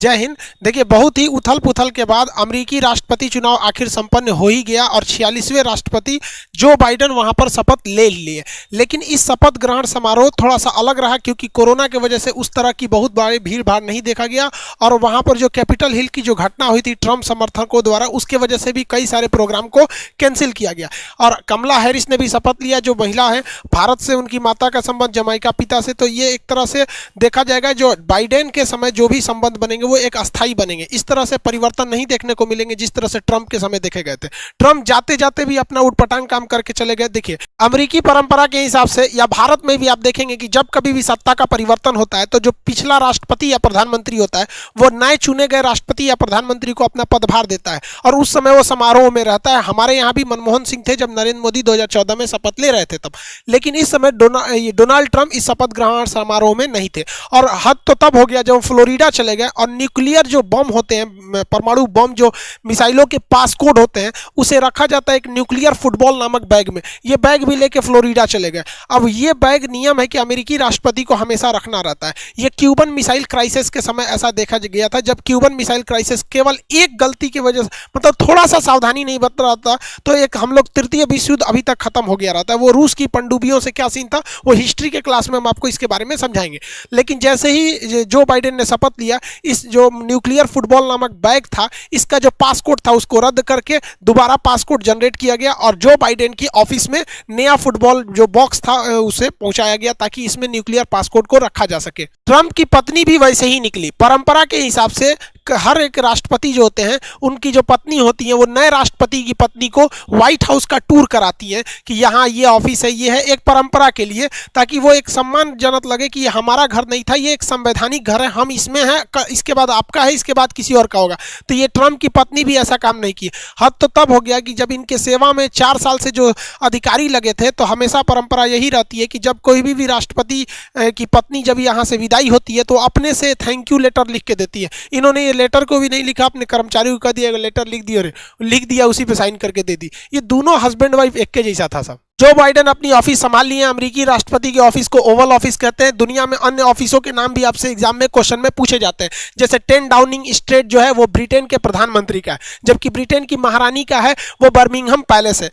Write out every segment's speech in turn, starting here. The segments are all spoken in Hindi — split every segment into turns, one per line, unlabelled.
जय हिंद। देखिए, बहुत ही उथल पुथल के बाद अमेरिकी राष्ट्रपति चुनाव आखिर संपन्न हो ही गया और 46वें राष्ट्रपति जो बाइडेन वहां पर शपथ ले लिए। लेकिन इस शपथ ग्रहण समारोह थोड़ा सा अलग रहा क्योंकि कोरोना की वजह से उस तरह की बहुत बड़ी भीड़ भाड़ नहीं देखा गया और वहां पर जो कैपिटल हिल की जो घटना हुई थी ट्रंप समर्थकों द्वारा, उसके वजह से भी कई सारे प्रोग्राम को कैंसिल किया गया। और कमला हैरिस ने भी शपथ लिया, जो महिला है, भारत से उनकी माता का संबंध, जमाइका पिता से। तो ये एक तरह से देखा जाएगा जो बाइडेन के समय जो भी संबंध बनेंगे वो एक अस्थाई बनेंगे। इस तरह से परिवर्तन नहीं देखने को मिलेंगे जिस तरह से ट्रंप के समय देखे गए थे। ट्रंप जाते जाते भी अपना उटपटांग काम करके चले गए। देखिए, अमेरिकी परंपरा के हिसाब से या भारत में भी आप देखेंगे कि जब कभी भी सत्ता का परिवर्तन होता है तो जो पिछला राष्ट्रपति या प्रधानमंत्री होता है वो नए चुने गए राष्ट्रपति या प्रधानमंत्री को अपना पदभार देता है और उस समय वो समारोह में रहता है। हमारे यहाँ भी मनमोहन सिंह थे जब नरेंद्र मोदी 2014 में शपथ ले रहे थे तब, लेकिन इस समय डोनाल्ड ट्रंप इस शपथ ग्रहण समारोह में नहीं थे। और हद तो तब हो गया जब फ्लोरिडा चले गए और न्यूक्लियर जो बम होते हैं, परमाणु बम जो मिसाइलों के पासकोड होते हैं, उसे रखा जाता है एक न्यूक्लियर फुटबॉल नामक बैग में। ये बैग भी लेके फ्लोरिडा चले गए। अब ये बैग नियम है कि अमेरिकी राष्ट्रपति को हमेशा रखना रहता है। ये क्यूबन मिसाइल क्राइसिस के समय ऐसा देखा गया था जब क्यूबन मिसाइल क्राइसिस केवल एक गलती की वजह से, मतलब थोड़ा सा सावधानी नहीं बरत रहा था तो एक हम लोग तृतीय विश्व युद्ध अभी तक खत्म हो गया रहता है। वो रूस की पनडुब्बियों से क्या सीन था वो हिस्ट्री के क्लास में हम आपको इसके बारे में समझाएंगे। लेकिन जैसे ही जो बाइडेन ने शपथ लिया, इस जो न्यूक्लियर फुटबॉल नामक बैग था, इसका जो पासकोड था उसको रद्द करके दोबारा पासकोड जनरेट किया गया और जो बाइडेन की ऑफिस में नया फुटबॉल जो बॉक्स था उसे पहुंचाया गया ताकि इसमें न्यूक्लियर पासकोड को रखा जा सके। ट्रंप की पत्नी भी वैसे ही निकली। परंपरा के हिसाब से हर एक राष्ट्रपति जो होते हैं उनकी जो पत्नी होती है वो नए राष्ट्रपति की पत्नी को व्हाइट हाउस का टूर कराती है कि यहाँ ये ऑफिस है, ये है, एक परंपरा के लिए, ताकि वो एक सम्मानजनक लगे कि ये हमारा घर नहीं था, ये एक संवैधानिक घर है, हम इसमें हैं, इसके बाद आपका है, इसके बाद किसी और का होगा। तो ये ट्रंप की पत्नी भी ऐसा काम नहीं की। हद तो तब हो गया कि जब इनके सेवा में 4 साल से जो अधिकारी लगे थे तो हमेशा परंपरा यही रहती है कि जब कोई भी राष्ट्रपति की पत्नी जब यहाँ से विदाई होती है तो अपने से थैंक यू लेटर लिख के देती है। इन्होंने ये लेटर को भी नहीं लिखा, अपने कर्मचारी को कह दिया लेटर लिख दिया, उसी पे साइन करके दे दी। ये दोनों हस्बैंड वाइफ एक के जैसा था सब। जो बाइडेन अपनी ऑफिस संभाल लिए, अमेरिकी राष्ट्रपति के ऑफिस को ओवल ऑफिस कहते हैं। दुनिया में अन्य ऑफिसों के नाम भी आपसे एग्जाम में क्वेश्चन में पूछे जाते हैं, जैसे 10 डाउनिंग स्ट्रीट जो है वो ब्रिटेन के प्रधानमंत्री का है, जबकि ब्रिटेन की महारानी का है वो बर्मिंघम पैलेस है।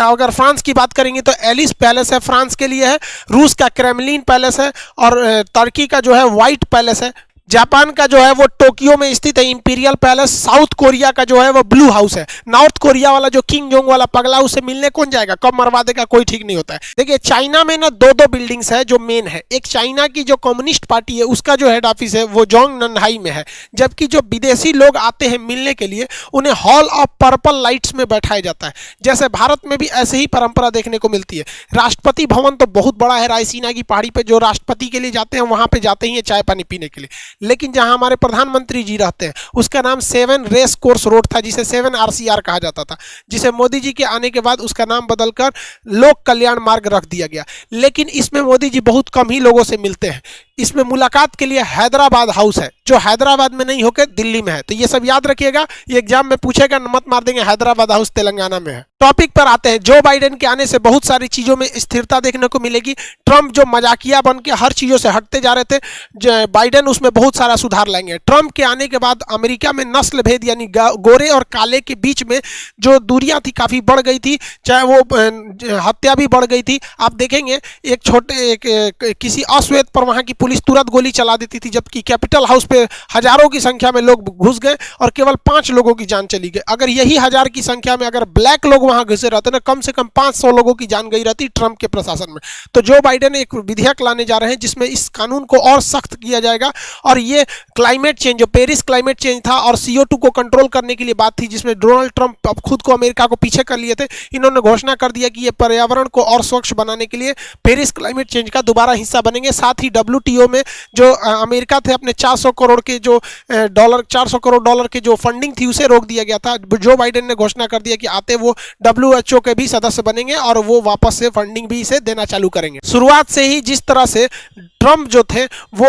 अगर फ्रांस की बात करेंगे तो एलिस पैलेस है, फ्रांस के लिए है। रूस का क्रेमलिन पैलेस है और तुर्की का जो है व्हाइट पैलेस है। जापान का जो है वो टोक्यो में स्थित है इंपीरियल पैलेस। साउथ कोरिया का जो है वो ब्लू हाउस है। नॉर्थ कोरिया वाला जो किंग जोंग वाला पगला, उससे मिलने कौन जाएगा, कब मरवा देगा कोई ठीक नहीं होता है। देखिए, चाइना में ना 2 बिल्डिंग्स है जो मेन है। एक चाइना की जो कम्युनिस्ट पार्टी है उसका जो हेड ऑफिस है वो जोंग ननहाई में है, जबकि जो विदेशी लोग आते हैं मिलने के लिए उन्हें हॉल ऑफ पर्पल लाइट्स में बैठाया जाता है। जैसे भारत में भी ऐसे ही परंपरा देखने को मिलती है। राष्ट्रपति भवन तो बहुत बड़ा है, रायसीना की पहाड़ी पर जो राष्ट्रपति के लिए जाते हैं वहां पर जाते ही चाय पानी पीने के लिए। लेकिन जहां हमारे प्रधानमंत्री जी रहते हैं उसका नाम 7 रेस कोर्स रोड था, जिसे 7 RCR कहा जाता था, जिसे मोदी जी के आने के बाद उसका नाम बदलकर लोक कल्याण मार्ग रख दिया गया। लेकिन इसमें मोदी जी बहुत कम ही लोगों से मिलते हैं। इसमें मुलाकात के लिए हैदराबाद हाउस है जो हैदराबाद में नहीं होकर दिल्ली में है। तो ये सब याद रखिएगा, ये एग्जाम में पूछेगा, मत मार देंगे हैदराबाद हाउस तेलंगाना में है। टॉपिक पर आते हैं। जो बाइडेन के आने से बहुत सारी चीजों में स्थिरता देखने को मिलेगी। ट्रंप जो मजाकिया बन के हर चीजों से हटते जा रहे थे, बाइडेन उसमें बहुत सारा सुधार लाएंगे। ट्रंप के आने के बाद अमेरिका में नस्ल भेद यानी गोरे और काले के बीच में जो दूरियां थी काफी बढ़ गई थी, चाहे वो हत्या भी बढ़ गई थी। आप देखेंगे किसी अश्वेत पर वहां की पुलिस तुरंत गोली चला देती थी, जबकि कैपिटल हाउस पे हजारों की संख्या में लोग घुस गए और केवल 5 लोगों की जान चली गई। अगर यही 1000 की संख्या में अगर ब्लैक लोग वहां घुसे रहते ना, कम से कम 500 लोगों की जान गई रहती ट्रंप के प्रशासन में। तो जो बाइडेन एक विधेयक लाने जा रहे हैं जिसमें इस कानून को और सख्त किया जाएगा और ये क्लाइमेट चेंज, जो पेरिस क्लाइमेट चेंज था और CO2 को कंट्रोल करने के लिए बात थी, जिसमें डोनाल्ड ट्रंप अब खुद को अमेरिका को पीछे कर लिए थे। इन्होंने घोषणा कर दिया कि ये पर्यावरण को और स्वच्छ बनाने के लिए पेरिस क्लाइमेट चेंज का दोबारा हिस्सा बनेंगे। साथ ही WTO में जो अमेरिका थे अपने 400 करोड़ के जो $400 करोड़ की जो फंडिंग थी उसे रोक दिया गया था। जो बाइडेन ने घोषणा कर दिया कि आते वो WHO के भी सदस्य बनेंगे और वो वापस से फंडिंग भी इसे देना चालू करेंगे। शुरुआत से ही जिस तरह से ट्रंप जो थे वो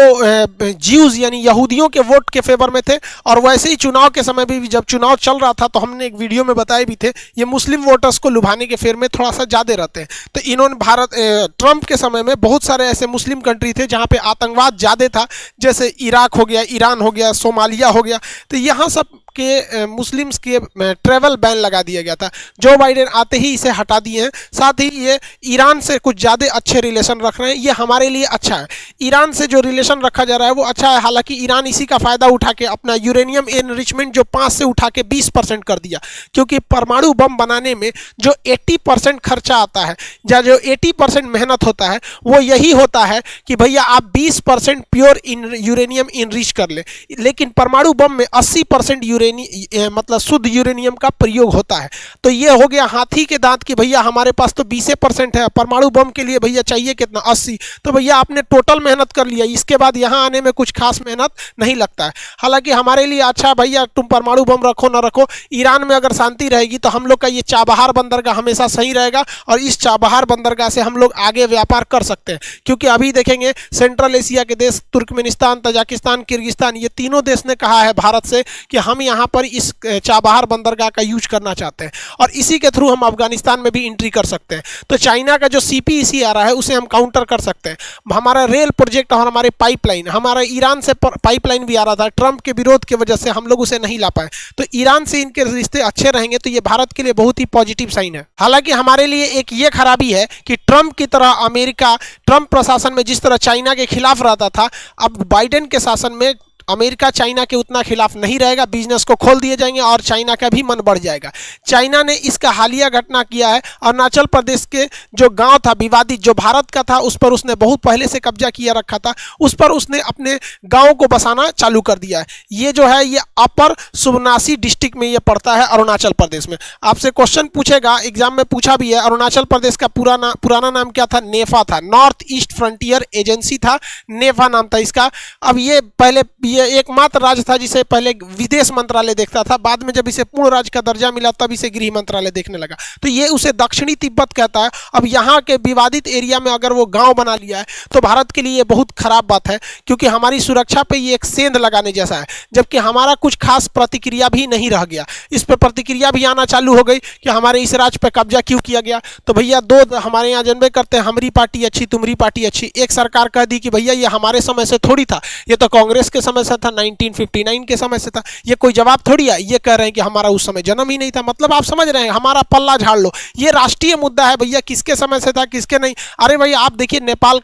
ज्यूज यानी यहूदियों के वोट के फेवर में थे और वैसे ही चुनाव के समय भी जब चुनाव चल रहा था तो हमने एक वीडियो में बताए भी थे, ये मुस्लिम वोटर्स को लुभाने के फेर में थोड़ा सा ज्यादा रहते हैं। तो इन्होंने ट्रंप के समय में बहुत सारे ऐसे मुस्लिम कंट्री थे जहां पे आतंकवाद ज़्यादा था, जैसे इराक हो गया, ईरान हो गया, सोमालिया हो गया, तो यहाँ सब के मुस्लिम्स के ट्रैवल बैन लगा दिया गया था। जो बाइडेन आते ही इसे हटा दिए हैं। साथ ही ये ईरान से कुछ ज़्यादा अच्छे रिलेशन रख रहे हैं, ये हमारे लिए अच्छा है। ईरान से जो रिलेशन रखा जा रहा है वो अच्छा है, हालांकि ईरान इसी का फ़ायदा उठा के अपना यूरेनियम एनरिचमेंट जो 5 से उठा के 20% कर दिया, क्योंकि परमाणु बम बनाने में जो 80% खर्चा आता है या जो 80% मेहनत होता है वो यही होता है कि भैया आप 20% प्योर यूरेनियम इनरिच कर ले, लेकिन परमाणु बम में 80% मतलब शुद्ध यूरेनियम का प्रयोग होता है। तो ये हो गया हाथी के दांत कि भैया हमारे पास तो 20% है, परमाणु बम के लिए भैया चाहिए कितना 80, तो भैया आपने टोटल मेहनत कर लिया, इसके बाद यहाँ आने में कुछ खास मेहनत नहीं लगता है। हालांकि हमारे लिए अच्छा भैया तुम परमाणु बम रखो ना रखो, ईरान में अगर शांति रहेगी तो हम लोग का ये चाबहार बंदरगाह हमेशा सही रहेगा और इस चाबहार बंदरगाह से हम लोग आगे व्यापार कर सकते हैं। क्योंकि अभी देखेंगे सेंट्रल एशिया के देश तुर्कमेनिस्तान, तजाकिस्तान, किर्गिस्तान, ये तीनों देश ने कहा है भारत से कि हम यहाँ पर इस चाबहार बंदरगाह का यूज करना चाहते हैं और इसी के थ्रू हम अफगानिस्तान में भी एंट्री कर सकते हैं। तो चाइना का जो CPEC आ रहा है उसे हम काउंटर कर सकते हैं। हमारा रेल प्रोजेक्ट और हमारे पाइपलाइन, हमारा ईरान से पाइपलाइन भी आ रहा था, ट्रंप के विरोध की वजह से हम लोग उसे नहीं ला पाए, तो ईरान से इनके रिश्ते अच्छे रहेंगे तो ये भारत के लिए बहुत ही पॉजिटिव साइन है। हालांकि हमारे लिए एक ये खराबी है कि ट्रंप की तरह अमेरिका, ट्रंप प्रशासन में जिस तरह चाइना के खिलाफ रहता था, अब बाइडेन के शासन में अमेरिका चाइना के उतना खिलाफ नहीं रहेगा, बिजनेस को खोल दिए जाएंगे और चाइना का भी मन बढ़ जाएगा। चाइना ने इसका हालिया घटना किया है, अरुणाचल प्रदेश के जो गांव था विवादित, जो भारत का था, उस पर उसने बहुत पहले से कब्जा किया रखा था, उस पर उसने अपने गाँव को बसाना चालू कर दिया है। ये जो है ये अपर सुबनासी डिस्ट्रिक्ट में ये पड़ता है अरुणाचल प्रदेश में। आपसे क्वेश्चन पूछेगा, एग्जाम में पूछा भी है, अरुणाचल प्रदेश का पुराना नाम क्या था? नेफा था, नॉर्थ ईस्ट फ्रंटियर एजेंसी था, नेफा नाम था इसका। अब ये पहले ये एकमात्र राज्य था जिसे पहले विदेश मंत्रालय देखता था, बाद में जब इसे पूर्ण राज्य का दर्जा मिला तब इसे गृह मंत्रालय देखने लगा, तो ये उसे दक्षिणी तिब्बत कहता है। अब यहाँ के विवादित एरिया में अगर वो गांव बना लिया है तो भारत के लिए ये बहुत खराब बात है, क्योंकि हमारी सुरक्षा पे ये एक सेंध लगाने जैसा है, जबकि हमारा कुछ खास प्रतिक्रिया भी नहीं रह गया। इस पर प्रतिक्रिया भी आना चालू हो गई कि हमारे इस राज्य पर कब्जा क्यों किया गया। तो भैया दो हमारे यहाँ जनबे करते हैं, हमारी पार्टी अच्छी तुम्हारी पार्टी अच्छी। एक सरकार कह दी कि भैया ये हमारे समय से थोड़ी था, ये तो कांग्रेस के समय से था, 1959 के समय से था, ये कोई जवाब थोड़ी है। ये कह रहे हैं कि हमारा उस समय जन्म ही नहीं था, मतलब आप समझ रहे हैं, हमारा पल्ला झाड़ लो। ये राष्ट्रीय मुद्दा है भैया, किसके समय से था किसके नहीं। अरे भैया आप देखिए नेपाल,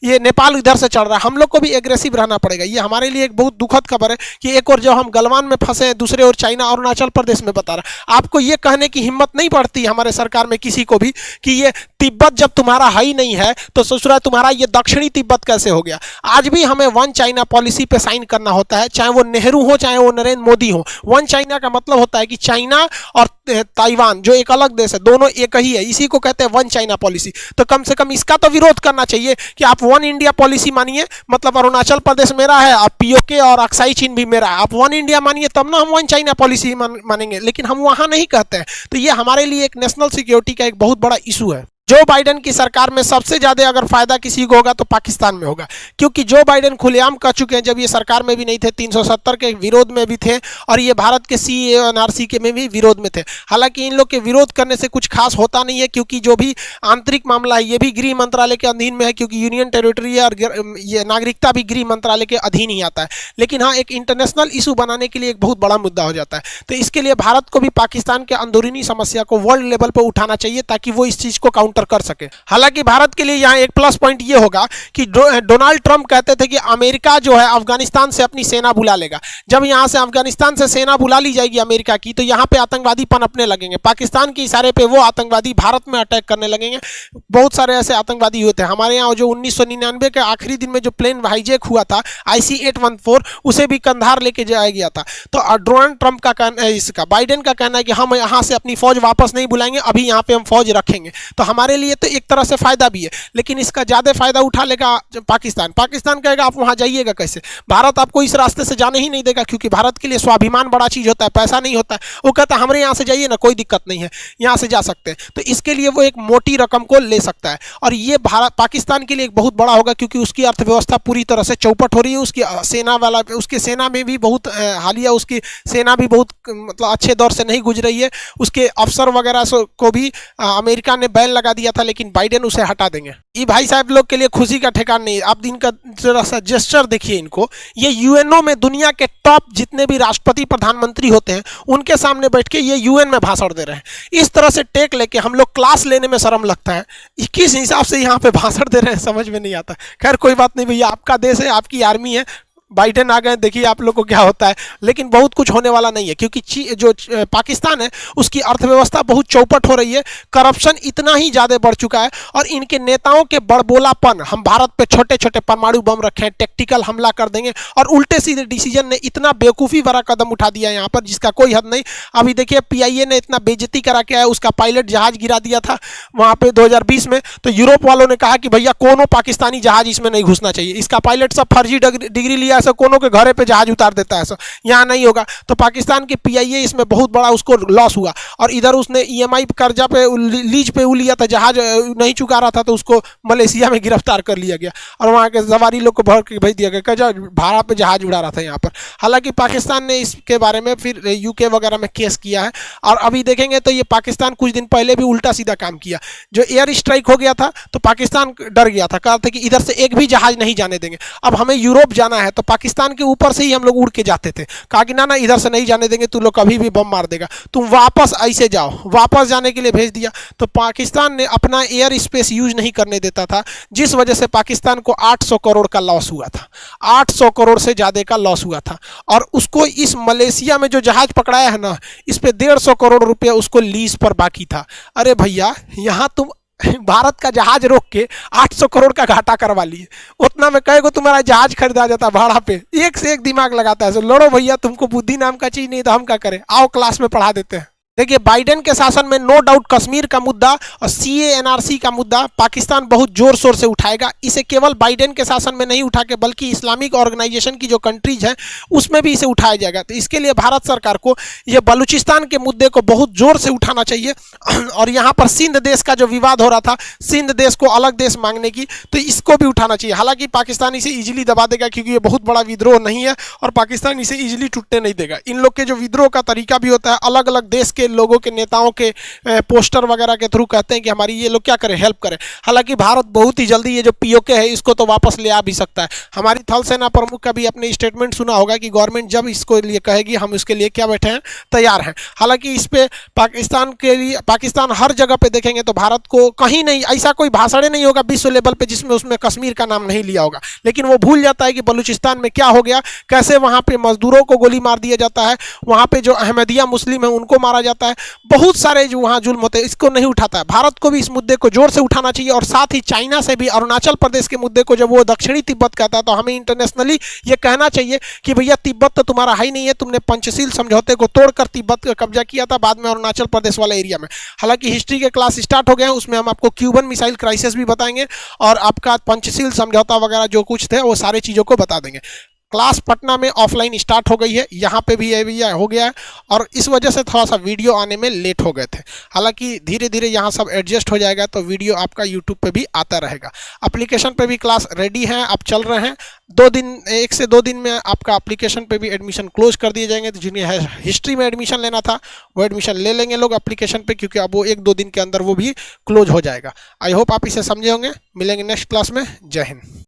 ये नेपाल इधर से चल रहा है, हम लोग को भी एग्रेसिव रहना पड़ेगा। ये हमारे लिए एक बहुत दुखद खबर है कि एक और जब हम गलवान में फंसे हैं, दूसरे ओर चाइना और अरुणाचल प्रदेश में बता रहा। आपको ये कहने की हिम्मत नहीं पड़ती हमारे सरकार में किसी को भी कि ये तिब्बत जब तुम्हारा है ही नहीं है तो ससुरा तुम्हारा ये दक्षिणी तिब्बत कैसे हो गया। आज भी हमें वन चाइना पॉलिसी पे साइन करना होता है, चाहे वो नेहरू हो चाहे वो नरेंद्र मोदी हो। वन चाइना का मतलब होता है कि चाइना और ताइवान जो एक अलग देश है, दोनों एक ही है, इसी को कहते हैं वन चाइना पॉलिसी। तो कम से कम इसका तो विरोध करना चाहिए कि आप वन इंडिया पॉलिसी मानिए, मतलब अरुणाचल प्रदेश मेरा है, आप POK और अक्साई चीन भी मेरा है, आप वन इंडिया मानिए, तब ना हम वन चाइना पॉलिसी मानेंगे। लेकिन हम वहां नहीं कहते हैं, तो ये हमारे लिए एक नेशनल सिक्योरिटी का एक बहुत बड़ा इशू है। जो बाइडेन की सरकार में सबसे ज्यादा अगर फायदा किसी को होगा तो पाकिस्तान में होगा, क्योंकि जो बाइडेन खुलेआम कह चुके हैं, जब ये सरकार में भी नहीं थे, 370 के विरोध में भी थे और ये भारत के CAA और NRC के में भी विरोध में थे। हालांकि इन लोग के विरोध करने से कुछ खास होता नहीं है, क्योंकि जो भी आंतरिक मामला है ये भी गृह मंत्रालय के अधीन में है, क्योंकि यूनियन टेरिटरी है और ये नागरिकता भी गृह मंत्रालय के अधीन ही आता है। लेकिन हाँ, एक इंटरनेशनल इशू बनाने के लिए एक बहुत बड़ा मुद्दा हो जाता है। तो इसके लिए भारत को भी पाकिस्तान के अंदरूनी समस्या को वर्ल्ड लेवल पर उठाना चाहिए, ताकि वो इस चीज को काउंटर कर सके। हालांकि भारत के लिए यहाँ एक प्लस पॉइंट ये होगा कि डोनाल्ड ट्रंप कहते थे कि अमेरिका जो है अफगानिस्तान से अपनी सेना बुला लेगा। जब यहाँ से अफगानिस्तान से सेना बुला ली जाएगी अमेरिका की, तो यहाँ पे आतंकवादी पनपने लगेंगे। पाकिस्तान के इशारे पे वो आतंकवादी भारत में अटैक करने लगेंगे। बहुत सारे ऐसे आतंकवादी हुए थे हमारे यहाँ। जो 1999 के आखिरी दिन में जो प्लेन हाईजैक हुआ था IC-814, उसे भी कंधार लेके जाया गया था। तो डोनाल्ड ट्रंप का कहना है, इसका बाइडेन का कहना है कि हम यहाँ से अपनी फौज वापस नहीं बुलाएंगे, अभी यहाँ पे हम फौज रखेंगे। तो हमारे लिए तो एक तरह से फायदा भी है, लेकिन इसका ज्यादा फायदा उठा लेगा पाकिस्तान। पाकिस्तान कहेगा आप वहां जाइएगा कैसे, भारत आपको इस रास्ते से जाने ही नहीं देगा, क्योंकि भारत के लिए स्वाभिमान बड़ा चीज होता है, पैसा नहीं होता है। वो कहता है हमारे यहाँ से जाइए ना, कोई दिक्कत नहीं है, यहाँ से जा सकते हैं। तो इसके लिए वो एक मोटी रकम को ले सकता है, और ये भारत पाकिस्तान के लिए एक बहुत बड़ा होगा, क्योंकि उसकी अर्थव्यवस्था पूरी तरह से चौपट हो रही है। उसकी सेना वाला, उसकी सेना में भी बहुत हालिया, उसकी सेना भी बहुत मतलब अच्छे दौर से नहीं गुजर रही है। उसके अफसर वगैरह को भी अमेरिका ने बैन लगा दिया था, लेकिन बाइडेन उसे हटा देंगे। ये भाई साहब लोग के लिए खुशी का ठिकाना नहीं। आप इनका जरा सा जेस्चर देखिए इनको। ये यूएनओ में दुनिया के टॉप जितने भी राष्ट्रपति प्रधानमंत्री होते हैं उनके सामने बैठ के ये यूएन में भाषण दे रहे हैं। इस तरह से टेक लेके हम लोग क्लास लेने में शर्म लगता है। किस हिसाब से यहाँ पे भाषण दे रहे हैं समझ में नहीं आता। खैर कोई बात नहीं भैया, आपका देश है, आपकी आर्मी है, बाइडेन आ गए, देखिए आप लोग को क्या होता है। लेकिन बहुत कुछ होने वाला नहीं है, क्योंकि जो पाकिस्तान है उसकी अर्थव्यवस्था बहुत चौपट हो रही है। करप्शन इतना ही ज़्यादा बढ़ चुका है और इनके नेताओं के बड़बोलापन, हम भारत पे छोटे छोटे परमाणु बम रखे हैं, टैक्टिकल हमला कर देंगे, और उल्टे सीधे डिसीजन ने इतना बेवकूफ़ी भरा कदम उठा दिया यहाँ पर जिसका कोई हद नहीं। अभी देखिए PIA ने इतना बेइज्जती करा के आया, उसका पायलट जहाज़ गिरा दिया था वहाँ पर 2020 में। तो यूरोप वालों ने कहा कि भैया कोनो पाकिस्तानी जहाज़ इसमें नहीं घुसना चाहिए, इसका पायलट सब फर्जी डिग्री लिया, ऐसा कोनो के घरे पे जहाज उतार देता है, ऐसा यहाँ नहीं होगा। तो पाकिस्तान की PIA इसमें बहुत बड़ा उसको लॉस हुआ। और इधर उसने EMI कर्जा पे लीज पे लिया था, जहाज नहीं चुका रहा था, तो उसको मलेशिया में गिरफ्तार कर लिया गया और वहाँ के सवारी लोग को भर के भेज दिया गया, भाड़ा पे जहाज उड़ा रहा था यहाँ पर। हालांकि पाकिस्तान ने इसके बारे में फिर UK वगैरह में केस किया है। और अभी देखेंगे तो ये पाकिस्तान कुछ दिन पहले भी उल्टा सीधा काम किया। जो एयर स्ट्राइक हो गया था तो पाकिस्तान डर गया था, कहा था कि इधर से एक भी जहाज नहीं जाने देंगे। अब हमें यूरोप जाना है तो पाकिस्तान के ऊपर से ही हम लोग उड़ के जाते थे, कहा कि ना इधर से नहीं जाने देंगे, तू लोग कभी भी बम मार देगा, तुम वापस ऐसे जाओ। वापस जाने के लिए भेज दिया। तो पाकिस्तान ने अपना एयर स्पेस यूज नहीं करने देता था, जिस वजह से पाकिस्तान को 800 करोड़ का लॉस हुआ था। 800 करोड़ से ज़्यादा का लॉस हुआ था। और उसको इस मलेशिया में जो जहाज पकड़ाया है ना, इस पे 150 करोड़ रुपया उसको लीज पर बाकी था। अरे भैया, यहाँ तुम भारत का जहाज रोक के 800 करोड़ का घाटा करवा लिए। उतना में कहेगा तुम्हारा जहाज खरीदा जाता भाड़ा पे। एक से एक दिमाग लगाता है। सो लड़ो भैया, तुमको बुद्धि नाम का चीज नहीं तो हम क्या करें, आओ क्लास में पढ़ा देते हैं। देखिए, बाइडेन के शासन में नो डाउट कश्मीर का मुद्दा और CA NRC का मुद्दा पाकिस्तान बहुत जोर शोर से उठाएगा। इसे केवल बाइडेन के शासन में नहीं उठा के बल्कि इस्लामिक ऑर्गेनाइजेशन की जो कंट्रीज हैं उसमें भी इसे उठाया जाएगा। तो इसके लिए भारत सरकार को ये बलूचिस्तान के मुद्दे को बहुत जोर से उठाना चाहिए। और यहाँ पर सिंध देश का जो विवाद हो रहा था, सिंध देश को अलग देश मांगने की, तो इसको भी उठाना चाहिए। हालांकि पाकिस्तान इसे ईजिली दबा देगा, क्योंकि ये बहुत बड़ा विद्रोह नहीं है और पाकिस्तान इसे ईजिली टूटने नहीं देगा। इन लोग के जो विद्रोह का तरीका भी होता है, अलग अलग देश के लोगों के नेताओं के पोस्टर वगैरह के थ्रू कहते हैं कि हमारी ये लोग क्या करें, हेल्प करें। हालांकि भारत बहुत ही जल्दी ये जो POK है इसको तो वापस ले आ भी सकता है। हमारी थल सेना प्रमुख का भी अपने स्टेटमेंट सुना होगा कि गवर्नमेंट जब इसको लिए कहेगी हम इसके लिए क्या बैठे हैं, तैयार हैं। हालांकि इस पे पाकिस्तान के लिए, पाकिस्तान हर जगह पे देखेंगे तो भारत को कहीं नहीं, ऐसा कोई भाषण नहीं होगा विश्व लेवल पे जिसमें उसमें कश्मीर का नाम नहीं लिया होगा। लेकिन वो भूल जाता है कि बलूचिस्तान में क्या हो गया, कैसे वहाँ पे मजदूरों को गोली मार दिया जाता है, वहाँ पे जो अहमदिया मुस्लिम है उनको मारा जाता है, बहुत सारे जो वहाँ जुल्म होते हैं, इसको नहीं उठाता है। भारत को भी इस मुद्दे को जोर से उठाना चाहिए। और साथ ही चाइना से भी अरुणाचल प्रदेश के मुद्दे को जब वो दक्षिणी तिब्बत कहता है तो हमें इंटरनेशनली ये कहना चाहिए कि भैया तिब्बत तो तुम्हारा है ही नहीं है, तुमने पंचशील समझौते को तोड़कर तिब्बत का कब्जा किया था बाद में अरुणाचल प्रदेश वाला एरिया में। हालांकि हिस्ट्री के क्लास स्टार्ट हो गए हैं, उसमें हम आपको क्यूबन मिसाइल क्राइसिस भी बताएंगे और आपका पंचशील समझौता वगैरह जो कुछ थे वो सारी चीज़ों को बता देंगे। क्लास पटना में ऑफलाइन स्टार्ट हो गई है, यहाँ पे भी ये हो गया है और इस वजह से थोड़ा सा वीडियो आने में लेट हो गए थे। हालांकि धीरे धीरे यहाँ सब एडजस्ट हो जाएगा तो वीडियो आपका यूट्यूब पे भी आता रहेगा। एप्लीकेशन पे भी क्लास रेडी है, आप चल रहे हैं। 1 से 2 दिन में आपका एप्लीकेशन पे भी एडमिशन क्लोज कर दिए जाएंगे। तो जिन्हें हिस्ट्री में एडमिशन लेना था वो एडमिशन ले लेंगे लोग एप्लीकेशन पे, क्योंकि अब वो 1-2 दिन के अंदर वो भी क्लोज हो जाएगा। आई होप आप इसे समझे होंगे। मिलेंगे नेक्स्ट क्लास में। जय हिंद।